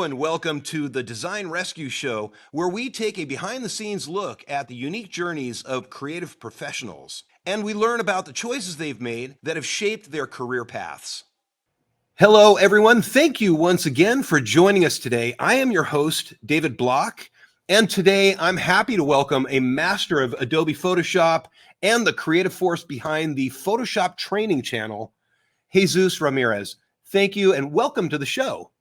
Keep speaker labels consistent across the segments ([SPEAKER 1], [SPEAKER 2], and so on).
[SPEAKER 1] and welcome to the Design Rescue Show, where we take a behind-the-scenes look at the unique journeys of creative professionals, and we learn about the choices they've made that have shaped their career paths. Hello, everyone. Thank you once again for joining us today. I am your host, David Block, and today I'm happy to welcome a master of Adobe Photoshop and the creative force behind the Photoshop training channel, Jesús Ramirez. Thank you and welcome to the show.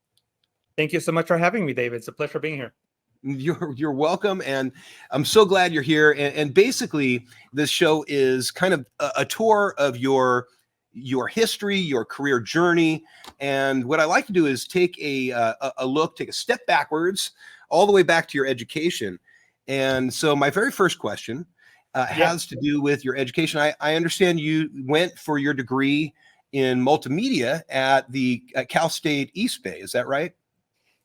[SPEAKER 2] Thank you so much for having me, David. It's a pleasure being here.
[SPEAKER 1] You're welcome, and I'm so glad you're here. And basically, this show is kind of a tour of your history, your career journey. And what I like to do is take a step backwards, all the way back to your education. And so, my very first question has to do with your education. I understand you went for your degree in multimedia at Cal State East Bay. Is that right?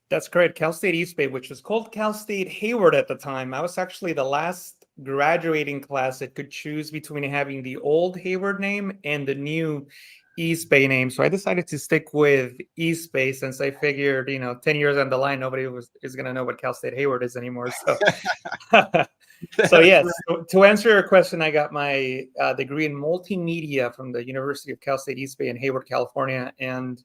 [SPEAKER 2] That's correct. Cal State East Bay, which was called Cal State Hayward at the time. I was actually the last graduating class that could choose between having the old Hayward name and the new East Bay name. So I decided to stick with East Bay since I figured, 10 years on the line, nobody is going to know what Cal State Hayward is anymore. So, so yes, to answer your question, I got my degree in multimedia from the University of Cal State East Bay in Hayward, California. And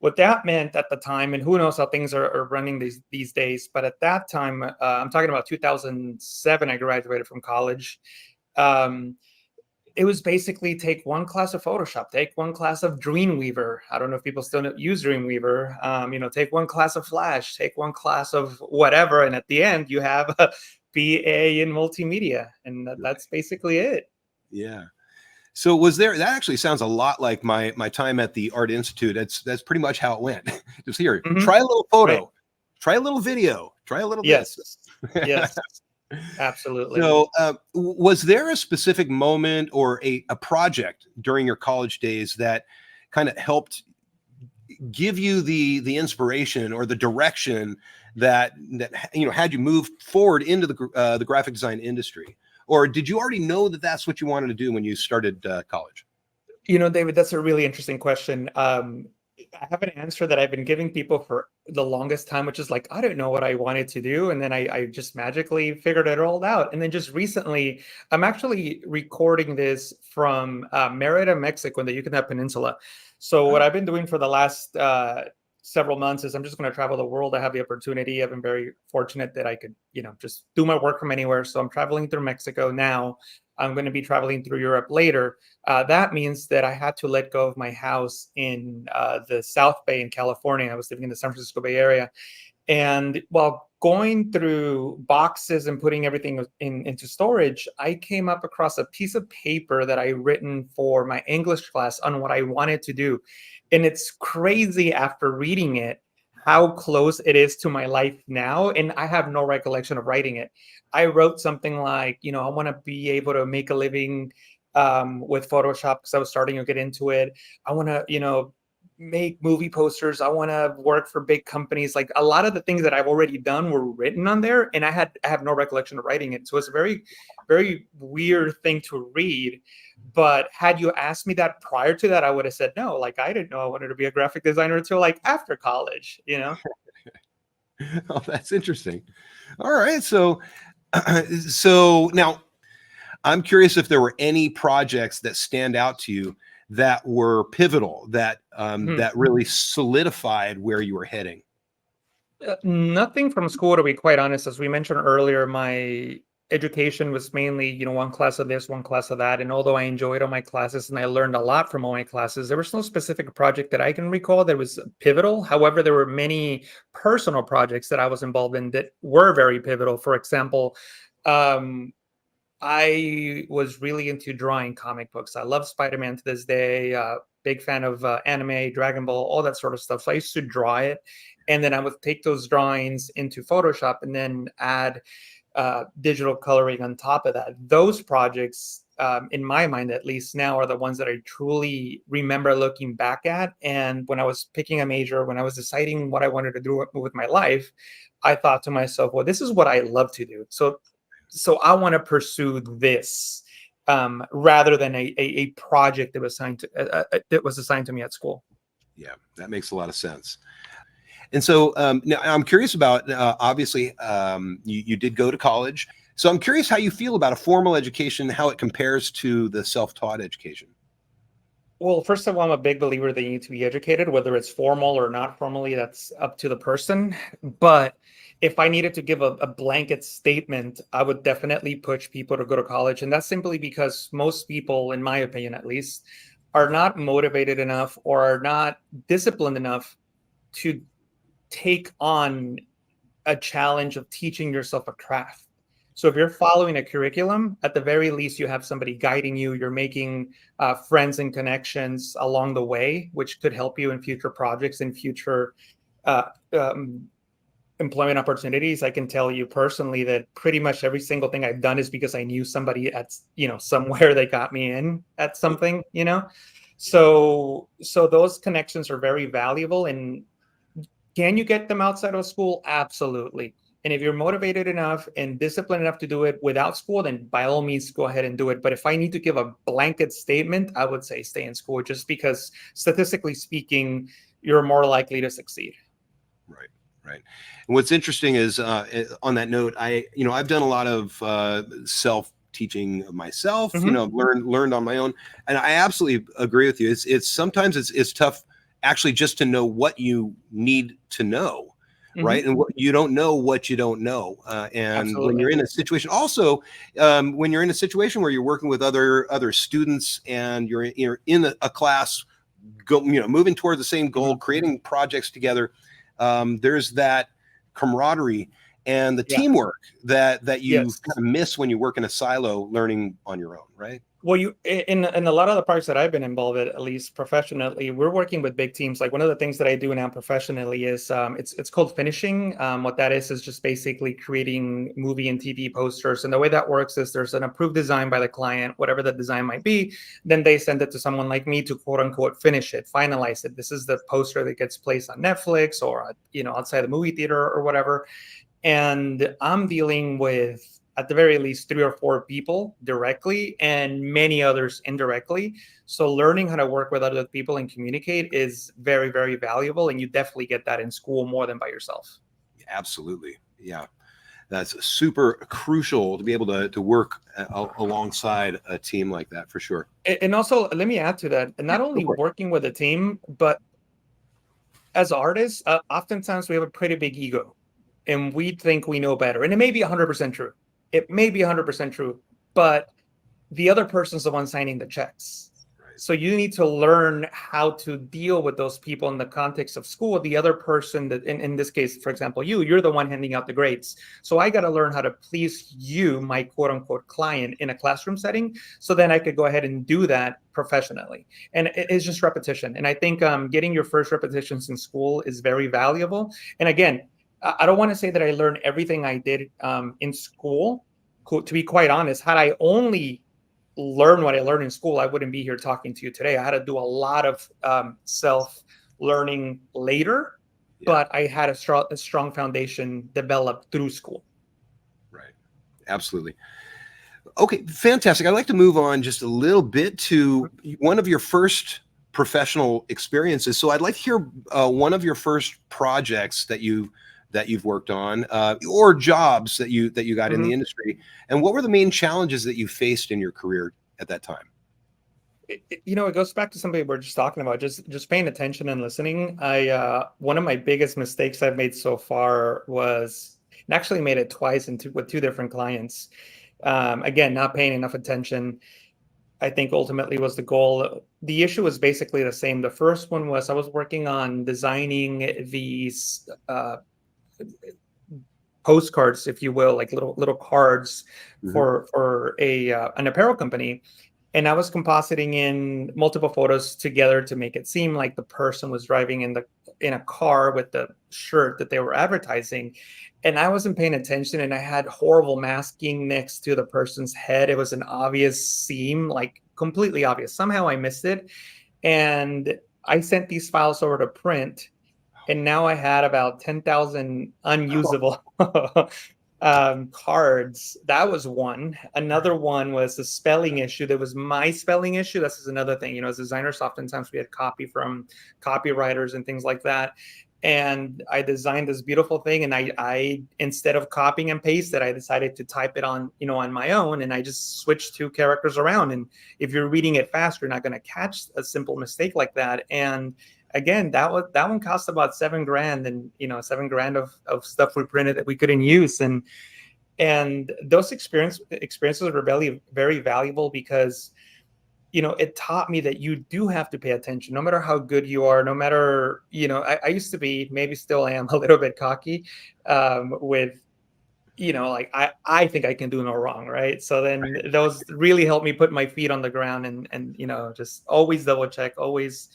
[SPEAKER 2] what that meant at the time, and who knows how things are running these days, but at that time, I'm talking about 2007, I graduated from college. It was basically take one class of Photoshop, take one class of Dreamweaver. I don't know if people still use Dreamweaver. Take one class of Flash, take one class of whatever, and at the end, you have a BA in multimedia, and that's basically it.
[SPEAKER 1] Yeah. So that actually sounds a lot like my time at the Art Institute. That's pretty much how it went. Just here, try a little photo, try a little video, try a little
[SPEAKER 2] this. Yes, absolutely.
[SPEAKER 1] So was there a specific moment or a project during your college days that kind of helped give you the inspiration or the direction that had you move forward into the graphic design industry? Or did you already know that that's what you wanted to do when you started college?
[SPEAKER 2] David, that's a really interesting question. I have an answer that I've been giving people for the longest time, which is like, I don't know what I wanted to do. And then I just magically figured it all out. And then just recently, I'm actually recording this from Merida, Mexico, in the Yucatan Peninsula. So what I've been doing for the last several months is I'm just going to travel the world. I have the opportunity. I've been very fortunate that I could, just do my work from anywhere. So I'm traveling through Mexico now. I'm going to be traveling through Europe later. That means that I had to let go of my house in the South Bay in California. I was living in the San Francisco Bay Area. And while going through boxes and putting everything into storage, I came up across a piece of paper that I written for my English class on what I wanted to do. And it's crazy after reading it, how close it is to my life now. And I have no recollection of writing it. I wrote something like, I want to be able to make a living with Photoshop because I was starting to get into it. I want to, make movie posters. I want to work for big companies. Like a lot of the things that I've already done were written on there, and I have no recollection of writing it. So it's a very, very weird thing to read. But had you asked me that prior to that, I would have said no. Like I didn't know I wanted to be a graphic designer until like after college,
[SPEAKER 1] Oh, that's interesting. All right. So now I'm curious if there were any projects that stand out to you that were pivotal, that really solidified where you were heading.
[SPEAKER 2] Nothing from school, to be quite honest. As we mentioned earlier, my education was mainly, one class of this, one class of that. And although I enjoyed all my classes and I learned a lot from all my classes, there was no specific project that I can recall that was pivotal. However, there were many personal projects that I was involved in that were very pivotal. For example, I was really into drawing comic books. I love Spider-Man to this day. Big fan of anime, Dragon Ball, all that sort of stuff. So I used to draw it. And then I would take those drawings into Photoshop and then add digital coloring on top of that. Those projects, in my mind, at least now, are the ones that I truly remember looking back at. And when I was picking a major, when I was deciding what I wanted to do with my life, I thought to myself, well, this is what I love to do. So I want to pursue this rather than a project that was assigned to me at school.
[SPEAKER 1] Yeah, that makes a lot of sense. And so now I'm curious about, obviously, you did go to college. So I'm curious how you feel about a formal education, how it compares to the self-taught education.
[SPEAKER 2] Well, first of all, I'm a big believer that you need to be educated, whether it's formal or not formally, that's up to the person. But if I needed to give a blanket statement, I would definitely push people to go to college. And that's simply because most people, in my opinion at least, are not motivated enough or are not disciplined enough to take on a challenge of teaching yourself a craft. So if you're following a curriculum, at the very least, you have somebody guiding you. You're making friends and connections along the way, which could help you in future projects and future uh, um, employment opportunities. I can tell you personally that pretty much every single thing I've done is because I knew somebody at, somewhere that got me in at something. So those connections are very valuable. And can you get them outside of school? Absolutely. And if you're motivated enough and disciplined enough to do it without school, then by all means, go ahead and do it. But if I need to give a blanket statement, I would say stay in school, just because statistically speaking, you're more likely to succeed.
[SPEAKER 1] Right, right. And what's interesting is, on that note, I've done a lot of self teaching myself.
[SPEAKER 2] Mm-hmm.
[SPEAKER 1] Learned on my own, and I absolutely agree with you. It's sometimes it's tough actually just to know what you need to know, right?
[SPEAKER 2] Mm-hmm.
[SPEAKER 1] And what you don't know, what you don't know. And when you're
[SPEAKER 2] Absolutely.
[SPEAKER 1] in a situation, also, when you're in a situation where you're working with other students and you're in a class, moving toward the same goal,
[SPEAKER 2] Mm-hmm.
[SPEAKER 1] creating projects together, there's that camaraderie and the
[SPEAKER 2] Yeah.
[SPEAKER 1] teamwork that you
[SPEAKER 2] Yes.
[SPEAKER 1] kind of miss when you work in a silo learning on your own, right?
[SPEAKER 2] Well, you in a lot of the projects that I've been involved in, at least professionally, we're working with big teams. Like one of the things that I do now professionally is it's called finishing. What that is just basically creating movie and TV posters. And the way that works is there's an approved design by the client, whatever the design might be. Then they send it to someone like me to quote unquote finish it, finalize it. This is the poster that gets placed on Netflix or outside the movie theater or whatever. And I'm dealing with, at the very least, 3 or 4 people directly and many others indirectly. So learning how to work with other people and communicate is very, very valuable. And you definitely get that in school more than by yourself.
[SPEAKER 1] Absolutely. Yeah. That's super crucial to be able to work alongside a team like that, for sure.
[SPEAKER 2] And also, let me add to that,
[SPEAKER 1] Yeah,
[SPEAKER 2] not
[SPEAKER 1] go
[SPEAKER 2] only
[SPEAKER 1] for it.
[SPEAKER 2] working with a team, but as artists, oftentimes we have a pretty big ego and we think we know better. And it may be 100% true. It may be 100% true, but the other person's the one signing the checks.
[SPEAKER 1] Right.
[SPEAKER 2] So you need to learn how to deal with those people in the context of school. The other person that, in this case, for example, you're the one handing out the grades. So I got to learn how to please you, my quote unquote client, in a classroom setting. So then I could go ahead and do that professionally. And it's just repetition. And I think getting your first repetitions in school is very valuable. And again, I don't want to say that I learned everything I did in school. To be quite honest, had I only learn what I learned in school, I wouldn't be here talking to you today. I had to do a lot of self-learning later,
[SPEAKER 1] Yeah.
[SPEAKER 2] but I had a strong foundation developed through school.
[SPEAKER 1] Right. Absolutely. Okay, fantastic. I'd like to move on just a little bit to one of your first professional experiences. So I'd like to hear one of your first projects that you've worked on, or jobs that you got in the industry, and what were the main challenges that you faced in your career at that time?
[SPEAKER 2] It goes back to something we were just talking about, just paying attention and listening. One of my biggest mistakes I've made so far was, and actually made it twice with 2 different clients. Again, not paying enough attention, I think ultimately was the goal. The issue was basically the same. The first one was I was working on designing these postcards, if you will, like little cards for an apparel company. And I was compositing in multiple photos together to make it seem like the person was driving in a car with the shirt that they were advertising. And I wasn't paying attention, and I had horrible masking next to the person's head. It was an obvious seam, like completely obvious. Somehow I missed it. And I sent these files over to print, and now I had about 10,000 unusable cards. That was one. Another one was the spelling issue. There was my spelling issue. This is another thing. As designers, oftentimes we had copy from copywriters and things like that. and I designed this beautiful thing. And I instead of copying and paste it, I decided to type it on, on my own. And I just switched two characters around. And if you're reading it fast, you're not going to catch a simple mistake like that. And again, that one cost about $7,000, and $7,000 of stuff we printed that we couldn't use. And those experiences were very, very valuable, because it taught me that you do have to pay attention, no matter how good you are, no matter, I used to be, maybe still am, a little bit cocky with, like, I think I can do no wrong, right? So then those really helped me put my feet on the ground, and just always double check, always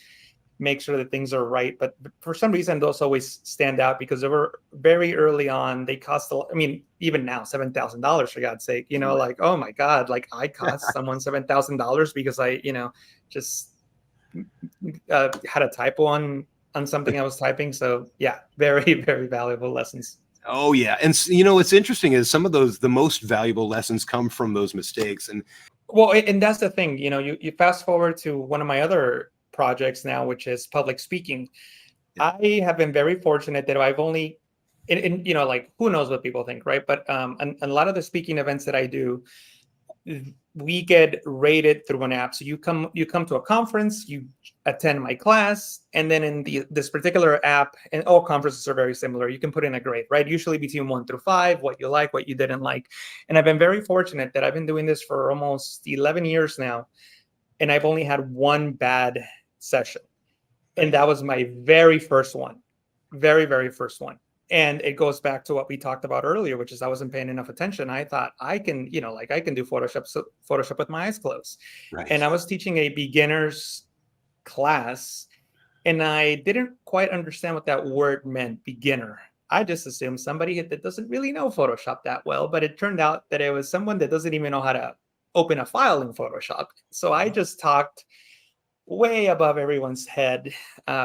[SPEAKER 2] make sure that things are right. But for some reason, those always stand out, because they were very early on. They cost even now, $7,000, for God's sake, like, oh my God, like I cost someone $7,000 because I, just had a typo on something I was typing. So yeah, very, very valuable lessons.
[SPEAKER 1] Oh yeah. And what's interesting is some of the most valuable lessons come from those mistakes. And
[SPEAKER 2] well, and that's the thing, you fast forward to one of my other projects now, which is public speaking. I have been very fortunate that I've only, like, who knows what people think, right? But and a lot of the speaking events that I do, we get rated through an app. So you come to a conference, you attend my class, and then in this particular app, and all conferences are very similar, you can put in a grade, right? Usually between 1 through 5, what you like, what you didn't like. And I've been very fortunate that I've been doing this for almost 11 years now, and I've only had one bad session. And that was my very first one, very, very first one. And it goes back to what we talked about earlier, which is I wasn't paying enough attention. I thought I can, I can do Photoshop with my eyes closed.
[SPEAKER 1] right.
[SPEAKER 2] And I was teaching a beginner's class, and I didn't quite understand what that word meant, beginner. I just assumed somebody that doesn't really know Photoshop that well, but it turned out that it was someone that doesn't even know how to open a file in Photoshop. So I just talked way above everyone's head.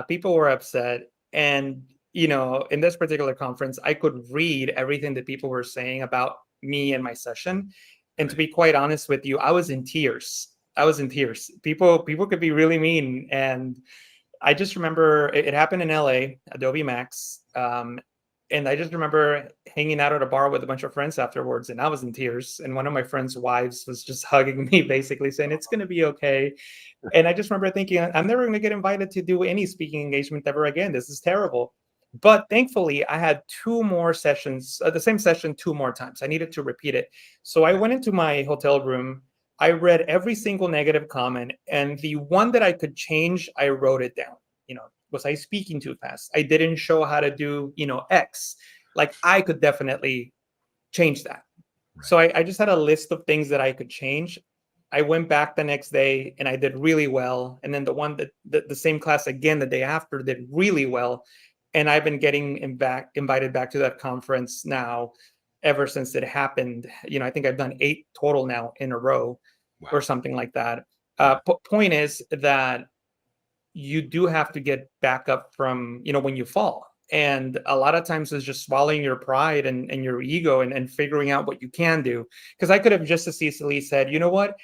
[SPEAKER 2] People were upset. And, in this particular conference, I could read everything that people were saying about me and my session. And to be quite honest with you, I was in tears. People could be really mean. And I just remember it happened in LA, Adobe Max. And I just remember hanging out at a bar with a bunch of friends afterwards, and I was in tears. And one of my friends' wives was just hugging me, basically saying, it's going to be okay. And I just remember thinking, I'm never going to get invited to do any speaking engagement ever again. This is terrible. But thankfully, I had 2 more sessions, the same session 2 more times. I needed to repeat it. So I went into my hotel room. I read every single negative comment. And the one that I could change, I wrote it down. Was I speaking too fast? I didn't show how to do, X. Like, I could definitely change that. Right. So I just had a list of things that I could change. I went back the next day and I did really well. And then the one that the same class again the day after did really well. And I've been getting invited back to that conference now ever since it happened. I think I've done 8 total now in a row. Wow. Or something like that. Point is that you do have to get back up from, when you fall. And a lot of times it's just swallowing your pride and your ego and figuring out what you can do. Because I could have just as easily said, you know what?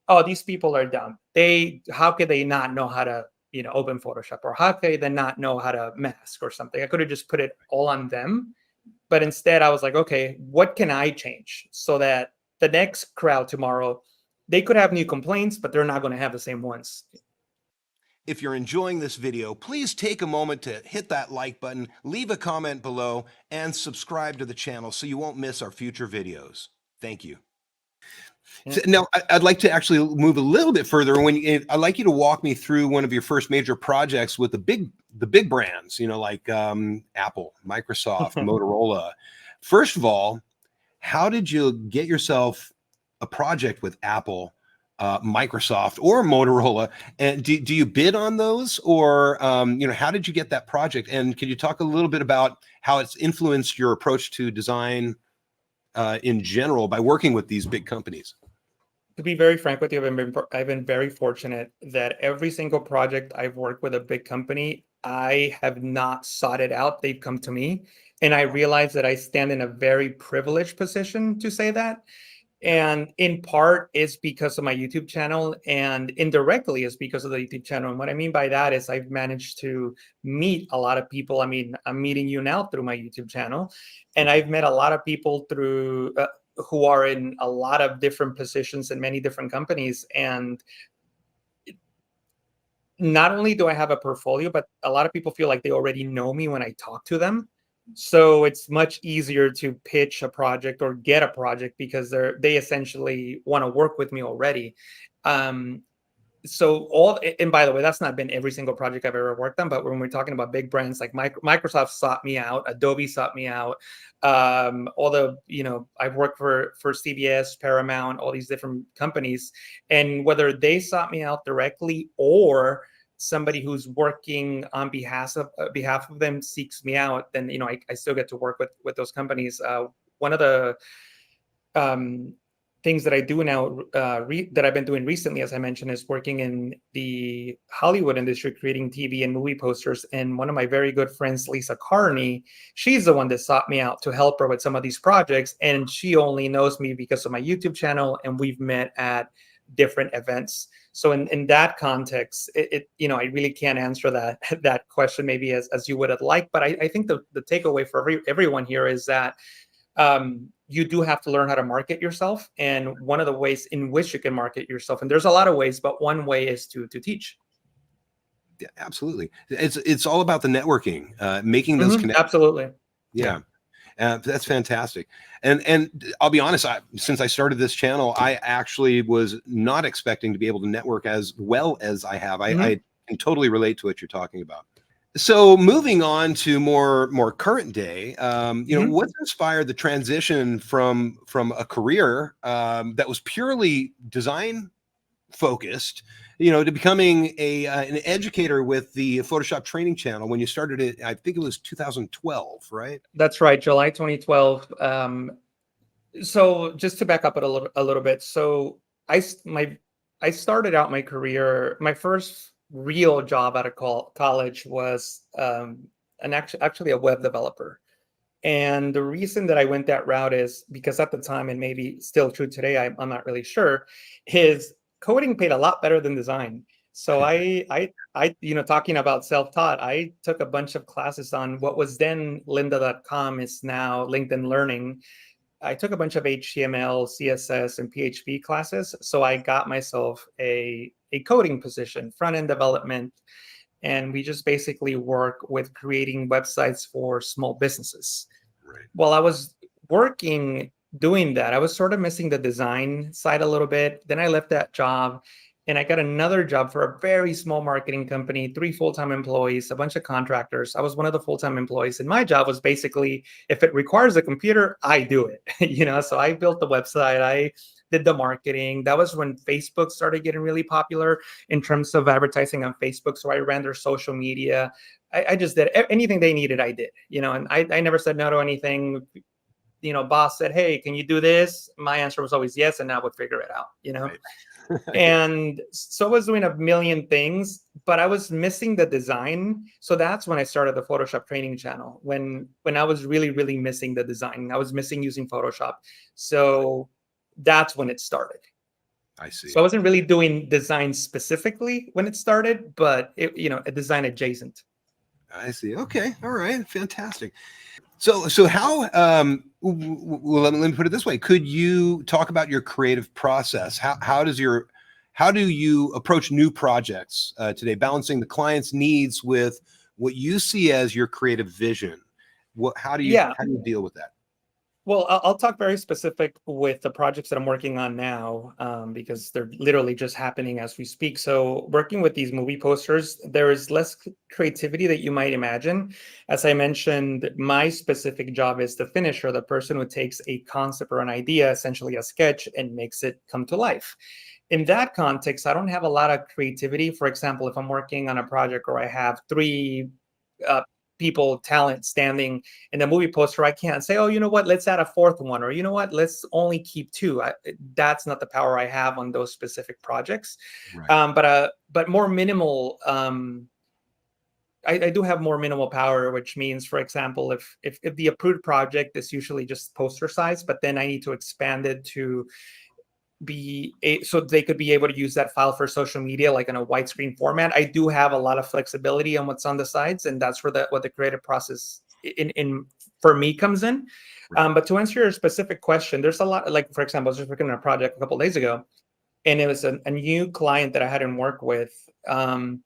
[SPEAKER 2] Oh, these people are dumb. How could they not know how to, open Photoshop? Or how could they not know how to mask or something? I could have just put it all on them. But instead I was like, okay, what can I change so that the next crowd tomorrow, they could have new complaints, but they're not going to have the same ones.
[SPEAKER 1] If you're enjoying this video, please take a moment to hit that like button, leave a comment below, and subscribe to the channel so you won't miss our future videos. Thank you. So now, I'd like to actually move a little bit further. I'd like you to walk me through one of your first major projects with the big brands, like Apple, Microsoft, Motorola. First of all, how did you get yourself a project with Apple, Microsoft, or Motorola? And do you bid on those, or how did you get that project? And can you talk a little bit about how it's influenced your approach to design in general by working with these big companies?
[SPEAKER 2] To be very frank with you, I've been very fortunate that every single project I've worked with a big company, I have not sought it out. They've come to me, and I realize that I stand in a very privileged position to say that. And in part is because of my YouTube channel, and indirectly is because of the YouTube channel. And what I mean by that is I've managed to meet a lot of people. I mean, I'm meeting you now through my YouTube channel, and I've met a lot of people through who are in a lot of different positions in many different companies. And not only do I have a portfolio, but a lot of people feel like they already know me when I talk to them. So it's much easier to pitch a project or get a project because they essentially want to work with me already. Um, and by the way, that's not been every single project I've ever worked on, but when we're talking about big brands like Microsoft sought me out, Adobe sought me out, all the, I've worked for CBS, Paramount, all these different companies, and whether they sought me out directly or somebody who's working on behalf of them seeks me out, then I still get to work with those companies. One of the things that I do now, that I've been doing recently, as I mentioned, is working in the Hollywood industry, creating TV and movie posters. And one of my very good friends, Lisa Carney, she's the one that sought me out to help her with some of these projects. And she only knows me because of my YouTube channel, and we've met at different events. So in that context, I really can't answer that question maybe as you would have liked. But I think the takeaway for everyone here is that you do have to learn how to market yourself. And one of the ways in which you can market yourself, and there's a lot of ways, but one way is to teach.
[SPEAKER 1] Yeah, absolutely. It's all about the networking, making those connections.
[SPEAKER 2] Absolutely.
[SPEAKER 1] Yeah. That's fantastic. And I'll be honest, since I started this channel, I actually was not expecting to be able to network as well as I have. I can totally relate to what you're talking about. So moving on to more current day, what's inspired the transition from a career that was purely design focused, to becoming an educator with the Photoshop training channel when you started it? I think it was 2012, right?
[SPEAKER 2] That's right, July 2012. So just to back up a little bit, so I started out my career. My first real job out of college was actually a web developer. And the reason that I went that route is because at the time, and maybe still true today, I'm not really sure, is coding paid a lot better than design. So talking about self-taught, I took a bunch of classes on what was then lynda.com, is now LinkedIn Learning. I took a bunch of HTML, CSS, and PHP classes. So I got myself a coding position, front-end development. And we just basically work with creating websites for small businesses.
[SPEAKER 1] Right.
[SPEAKER 2] While I was working doing that, I was sort of missing the design side a little bit. Then I left that job and I got another job for a very small marketing company, 3 full-time employees, a bunch of contractors. I was one of the full-time employees. And my job was basically, if it requires a computer, I do it. So I built the website. I did the marketing. That was when Facebook started getting really popular in terms of advertising on Facebook. So I ran their social media. I just did anything they needed. I did, and I never said no to anything. Boss said, "Hey, can you do this?" My answer was always yes, and I would figure it out,
[SPEAKER 1] Right.
[SPEAKER 2] And so I was doing a million things, but I was missing the design. So that's when I started the Photoshop training channel, when I was really, really missing the design. I was missing using Photoshop. So that's when it started.
[SPEAKER 1] I see.
[SPEAKER 2] So I wasn't really doing design specifically when it started, but a design adjacent.
[SPEAKER 1] I see. Okay. All right. Fantastic. So how, well, let me put it this way. Could you talk about your creative process? How do you approach new projects today, balancing the client's needs with what you see as your creative vision? How do you deal with that?
[SPEAKER 2] Well, I'll talk very specific with the projects that I'm working on now, because they're literally just happening as we speak. So working with these movie posters, there is less creativity that you might imagine. As I mentioned, my specific job is the finisher, the person who takes a concept or an idea, essentially a sketch, and makes it come to life. In that context, I don't have a lot of creativity. For example, if I'm working on a project where I have 3 talent standing in the movie poster, I can't say, oh, you know what, let's add a 4th one, or you know what, let's only keep 2. That's not the power I have on those specific projects.
[SPEAKER 1] Right.
[SPEAKER 2] But more minimal I do have more minimal power, which means, for example, if the approved project is usually just poster size, but then I need to expand it to so they could be able to use that file for social media, like in a widescreen format. I do have a lot of flexibility on what's on the sides, and that's where what the creative process in for me comes in.
[SPEAKER 1] Right.
[SPEAKER 2] But to answer your specific question, there's a lot. Like, for example, I was just working on a project a couple of days ago, and it was a new client that I hadn't worked with, and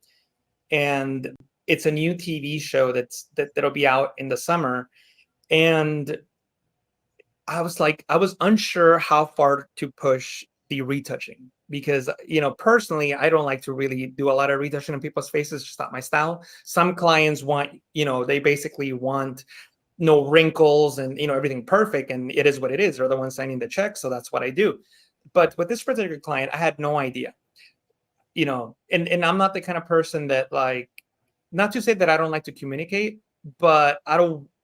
[SPEAKER 2] it's a new TV show that'll be out in the summer, and I was unsure how far to push the retouching because, personally, I don't like to really do a lot of retouching on people's faces. It's just not my style. Some clients want, they basically want no wrinkles and, everything perfect. And it is what it is. They're the ones signing the check. So that's what I do. But with this particular client, I had no idea, and I'm not the kind of person that, like, not to say that I don't like to communicate, but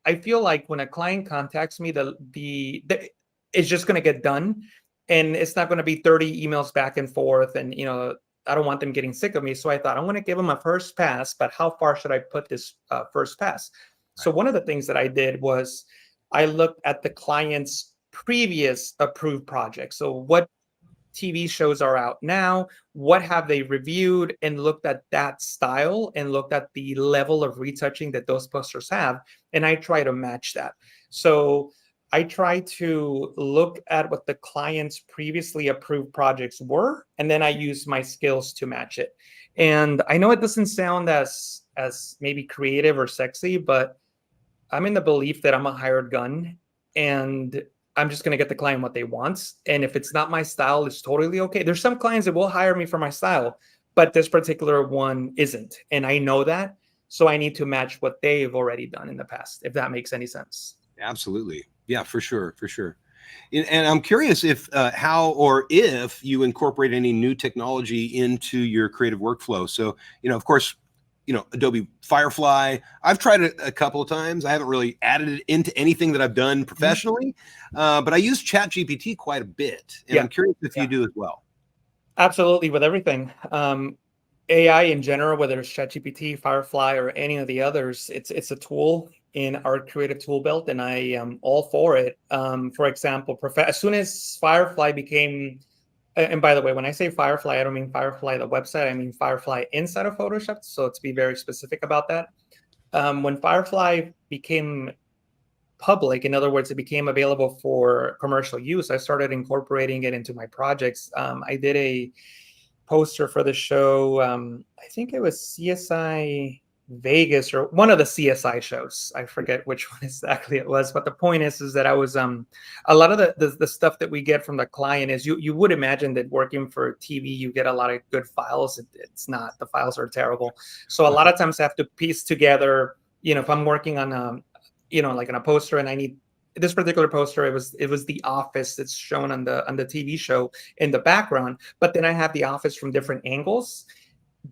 [SPEAKER 2] I feel like when a client contacts me, it's just going to get done, and it's not going to be 30 emails back and forth. And I don't want them getting sick of me. So I thought I'm going to give them a first pass. But how far should I put this first pass? So one of the things that I did was I looked at the client's previous approved project. So what TV shows are out now, what have they reviewed, and looked at that style and looked at the level of retouching that those posters have, and I try to match that. So I try to look at what the client's previously approved projects were, and then I use my skills to match it. And I know it doesn't sound as maybe creative or sexy, but I'm in the belief that I'm a hired gun, and I'm just going to get the client what they want. And if it's not my style, it's totally okay. There's some clients that will hire me for my style, but this particular one isn't. And I know that. So I need to match what they've already done in the past, if that makes any sense.
[SPEAKER 1] Absolutely. Yeah, for sure. For sure. And I'm curious if how or if you incorporate any new technology into your creative workflow. So, of course, Adobe Firefly, I've tried it a couple of times. I haven't really added it into anything that I've done professionally, but I use ChatGPT quite a bit. And I'm curious if you do as well.
[SPEAKER 2] Absolutely, with everything. AI in general, whether it's ChatGPT, Firefly, or any of the others, it's a tool in our creative tool belt, and I am all for it. For example, as soon as Firefly became, and by the way, when I say Firefly, I don't mean Firefly the website. I mean Firefly inside of Photoshop. So to be very specific about that, when Firefly became public, in other words, it became available for commercial use, I started incorporating it into my projects. I did a poster for the show. I think it was CSI Vegas or one of the CSI shows. I forget which one exactly it was, but the point is that I was a lot of the stuff that we get from the client is you would imagine that working for TV you get a lot of good files. It's not. The files are terrible. So a lot of times I have to piece together. If I'm working on like on a poster and I need this particular poster, it was the office that's shown on the TV show in the background, but then I have the office from different angles,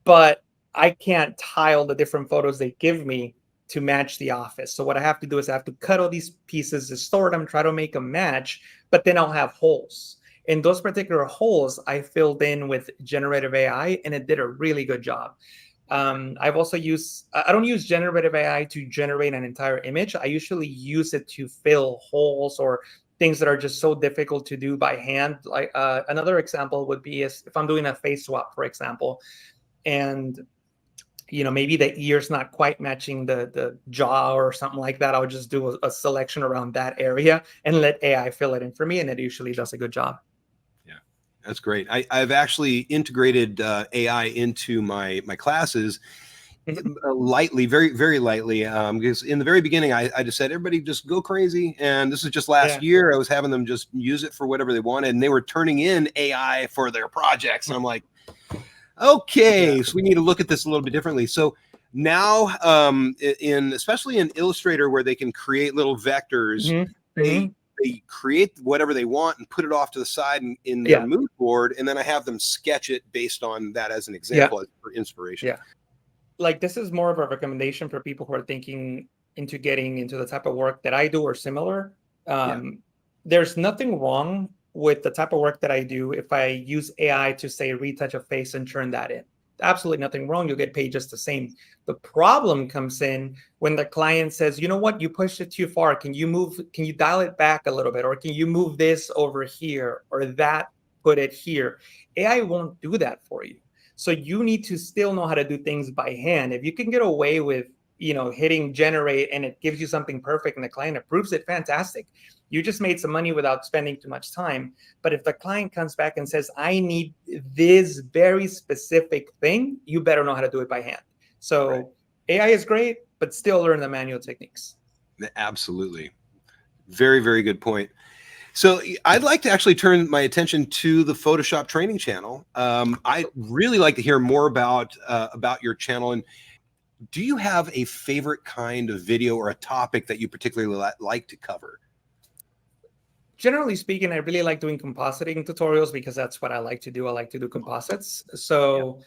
[SPEAKER 2] but I can't tile the different photos they give me to match the office. So what I have to do is I have to cut all these pieces, distort them, try to make them match, but then I'll have holes. And those particular holes I filled in with generative AI, and it did a really good job. I've also I don't use generative AI to generate an entire image. I usually use it to fill holes or things that are just so difficult to do by hand. Like another example would be if I'm doing a face swap, for example, and maybe the ear's not quite matching the jaw or something like that. I'll just do a selection around that area and let AI fill it in for me, and it usually does a good job.
[SPEAKER 1] That's great. I've actually integrated AI into my classes lightly, very, very lightly. Because in the very beginning, I just said, everybody just go crazy. And this is just last year. I was having them just use it for whatever they wanted. And they were turning in AI for their projects. And I'm like, okay, so we need to look at this a little bit differently. So now, especially in Illustrator, where they can create little vectors, they create whatever they want and put it off to the side in their mood board, and then I have them sketch it based on that as an example, for inspiration.
[SPEAKER 2] Like, this is more of a recommendation for people who are thinking into getting into the type of work that I do or similar. There's nothing wrong with the type of work that I do if I use AI to say retouch a face and turn that in. absolutely nothing wrong. You'll get paid just the same. The problem comes in when the client says, you know what, you pushed it too far. Can you dial it back a little bit? Or can you move this over here or that, put it here? AI won't do that for you. So you need to still know how to do things by hand. If you can get away with, hitting generate and it gives you something perfect and the client approves it, fantastic. You just made some money without spending too much time. But if the client comes back and says, I need this very specific thing, you better know how to do it by hand. So right. AI is great, but still learn the manual techniques.
[SPEAKER 1] Absolutely. Very, very good point. So I'd like to actually turn my attention to the Photoshop training channel. I'd really like to hear more about your channel. And do you have a favorite kind of video or a topic that you particularly like to cover?
[SPEAKER 2] Generally speaking, I really like doing compositing tutorials because that's what I like to do. I like to do composites. So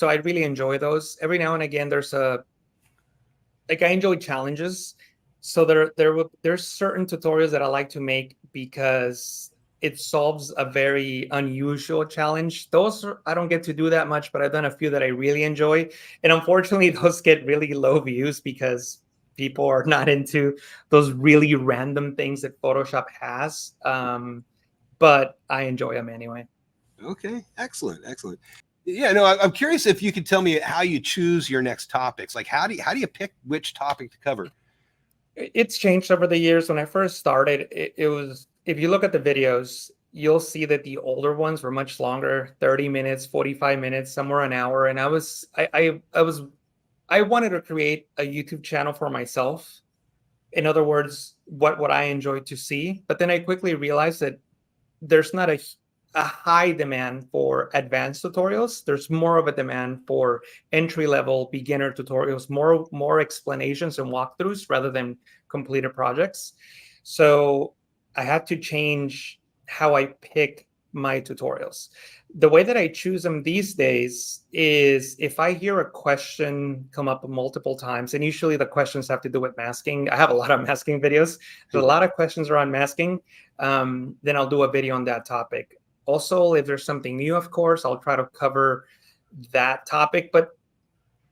[SPEAKER 2] I really enjoy those. Every now and again, there's I enjoy challenges. So there's certain tutorials that I like to make because it solves a very unusual challenge. I don't get to do that much, but I've done a few that I really enjoy. And unfortunately, those get really low views because people are not into those really random things that Photoshop has. But I enjoy them anyway.
[SPEAKER 1] Okay, excellent, excellent. Yeah, no, I'm curious if you could tell me how you choose your next topics. Like, how do you pick which topic to cover?
[SPEAKER 2] It's changed over the years. When I first started, it was, if you look at the videos, you'll see that the older ones were much longer, 30 minutes, 45 minutes, somewhere an hour. And I wanted to create a YouTube channel for myself. In other words, what I enjoyed to see. But then I quickly realized that there's not a high demand for advanced tutorials. There's more of a demand for entry-level beginner tutorials, more explanations and walkthroughs rather than completed projects. So I had to change how I pick my tutorials. The way that I choose them these days is if I hear a question come up multiple times, and usually the questions have to do with masking. I have a lot of masking videos. There's a lot of questions around masking. Then I'll do a video on that topic. Also, if there's something new, of course, I'll try to cover that topic. But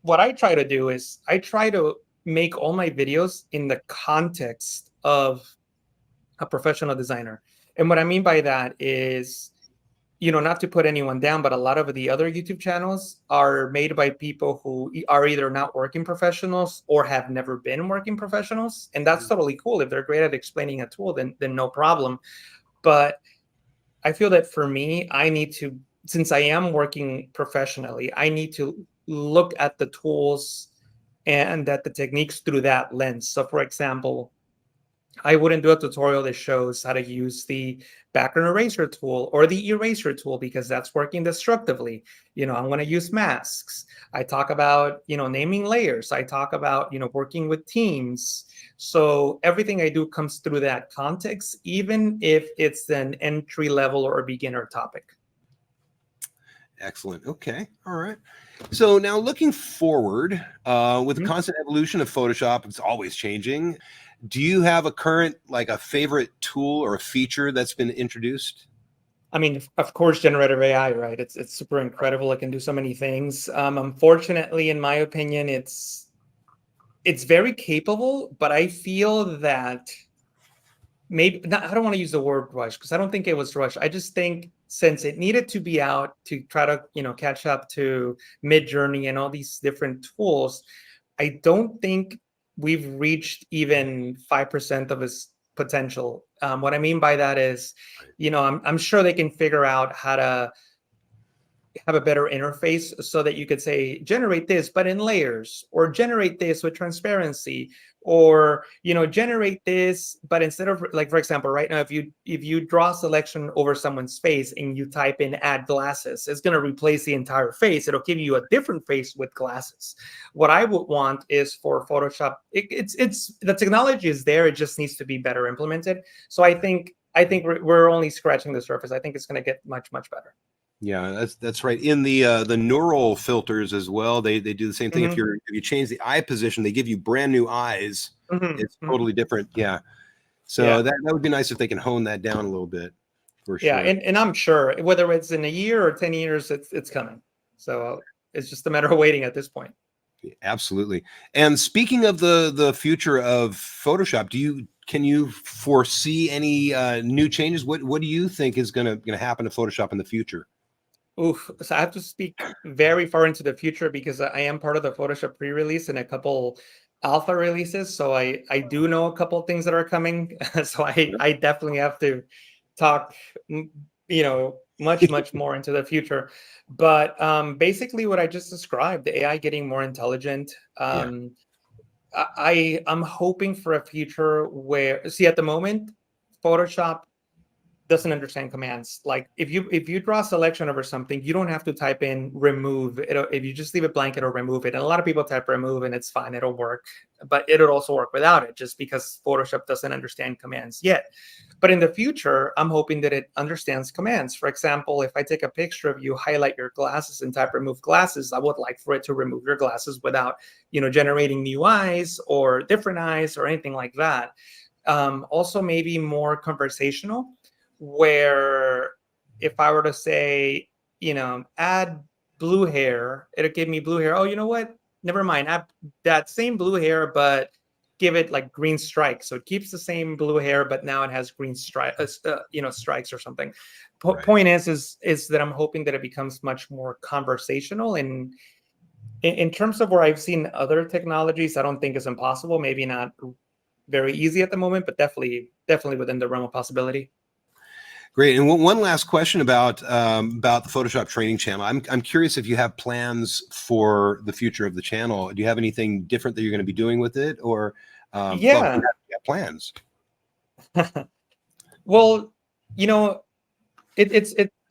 [SPEAKER 2] what I try to do is I try to make all my videos in the context of a professional designer. And what I mean by that is, not to put anyone down, but a lot of the other YouTube channels are made by people who are either not working professionals or have never been working professionals. And that's totally cool. If they're great at explaining a tool, then no problem. But I feel that for me, I need to, since I am working professionally, I need to look at the tools and at the techniques through that lens. So for example, I wouldn't do a tutorial that shows how to use the background eraser tool or the eraser tool because that's working destructively. I'm going to use masks. I talk about, naming layers. I talk about, working with teams. So everything I do comes through that context, even if it's an entry level or a beginner topic.
[SPEAKER 1] Excellent. Okay. All right. So now looking forward, with the constant evolution of Photoshop, it's always changing. Do you have a current, like a favorite tool or a feature that's been introduced?
[SPEAKER 2] I mean, of course, generative AI, right? It's super incredible. It can do so many things. Unfortunately, in my opinion, it's very capable, but I feel that maybe not, I don't want to use the word rush because I don't think it was rushed. I just think since it needed to be out to try to, catch up to Midjourney and all these different tools, I don't think we've reached even 5% of its potential. What I mean by that is, I'm sure they can figure out how to have a better interface so that you could say, generate this, but in layers, or generate this with transparency, or, generate this, but instead of, like, for example, right now, if you draw a selection over someone's face and you type in add glasses, it's going to replace the entire face. It'll give you a different face with glasses. What I would want is for Photoshop, it's the technology is there. It just needs to be better implemented. So I think we're only scratching the surface. I think it's going to get much, much better.
[SPEAKER 1] Yeah, that's right. In the neural filters as well, they do the same thing. If you change the eye position, they give you brand new eyes. It's totally different. Yeah. So that would be nice if they can hone that down a little bit, for sure.
[SPEAKER 2] Yeah, and I'm sure whether it's in a year or 10 years, it's coming. So It's just a matter of waiting at this point.
[SPEAKER 1] Absolutely. And speaking of the future of Photoshop, can you foresee any new changes? What do you think is gonna happen to Photoshop in the future?
[SPEAKER 2] Oof. So I have to speak very far into the future because I am part of the Photoshop pre-release and a couple alpha releases. So I do know a couple things that are coming. So I definitely have to talk, much more into the future. But basically what I just described, the AI getting more intelligent.
[SPEAKER 1] Yeah.
[SPEAKER 2] I'm hoping for a future where, see, at the moment, Photoshop doesn't understand commands. Like if you draw a selection over something, you don't have to type in remove. If you just leave it blank, it'll remove it. And a lot of people type remove and it's fine, it'll work. But it'll also work without it, just because Photoshop doesn't understand commands yet. But in the future, I'm hoping that it understands commands. For example, if I take a picture of you, highlight your glasses and type remove glasses, I would like for it to remove your glasses without, generating new eyes or different eyes or anything like that. Also, maybe more conversational, where if I were to say, add blue hair, it'll give me blue hair. Oh, you know what? Never mind. Add that same blue hair, but give it like green strikes. So it keeps the same blue hair, but now it has green strikes or something.
[SPEAKER 1] Right.
[SPEAKER 2] Point is that I'm hoping that it becomes much more conversational. And in terms of where I've seen other technologies, I don't think it's impossible. Maybe not very easy at the moment, but definitely within the realm of possibility.
[SPEAKER 1] Great. And one last question about the Photoshop training channel. I'm curious if you have plans for the future of the channel. Do you have anything different that you're going to be doing with it, or
[SPEAKER 2] Yeah.
[SPEAKER 1] you have plans?
[SPEAKER 2] Well, the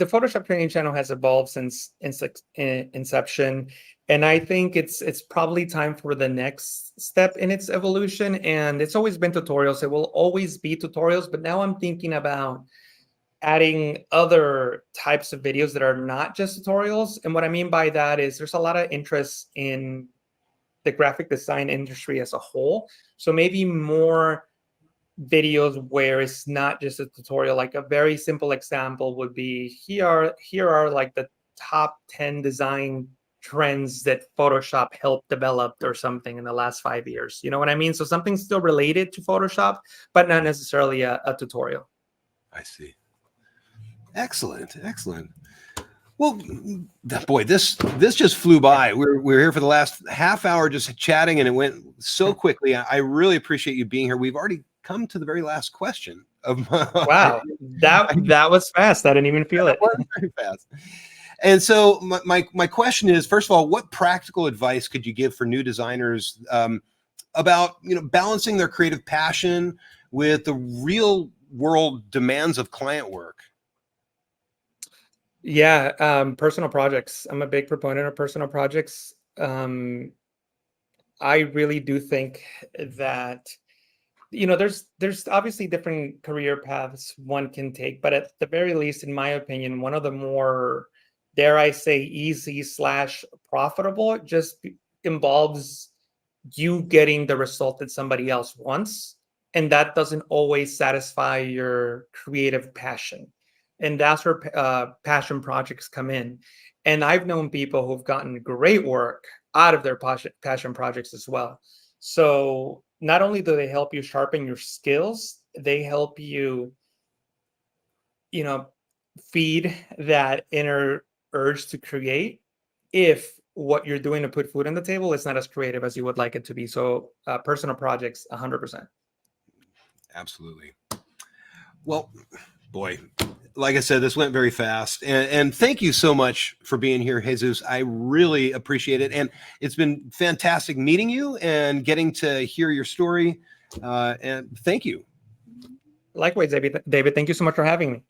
[SPEAKER 2] Photoshop training channel has evolved since inception, and I think it's probably time for the next step in its evolution. And it's always been tutorials. It will always be tutorials, but now I'm thinking about adding other types of videos that are not just tutorials. And what I mean by that is there's a lot of interest in the graphic design industry as a whole. So maybe more videos where it's not just a tutorial. Like a very simple example would be here are like the top 10 design trends that Photoshop helped develop or something in the last 5 years. You know what I mean? So something still related to Photoshop, but not necessarily a tutorial.
[SPEAKER 1] I see. Excellent. Well, boy, this just flew by. We're here for the last half hour just chatting, and it went so quickly. I really appreciate you being here. We've already come to the very last question of
[SPEAKER 2] wow, that was fast. I didn't even feel it.
[SPEAKER 1] Very fast. And so my question is, first of all, what practical advice could you give for new designers about balancing their creative passion with the real world demands of client work?
[SPEAKER 2] Yeah, personal projects. I'm a big proponent of personal projects. I really do think that there's obviously different career paths one can take, but at the very least, in my opinion, one of the more, dare I say, easy/profitable just involves you getting the result that somebody else wants, and that doesn't always satisfy your creative passion. And that's where passion projects come in. And I've known people who've gotten great work out of their passion projects as well. So not only do they help you sharpen your skills, they help you, feed that inner urge to create if what you're doing to put food on the table is not as creative as you would like it to be. So personal projects, 100%.
[SPEAKER 1] Absolutely. Well, boy, like I said, this went very fast, and thank you so much for being here, Jesus. I really appreciate it, and it's been fantastic meeting you and getting to hear your story. And thank you.
[SPEAKER 2] Likewise, David. Thank you so much for having me.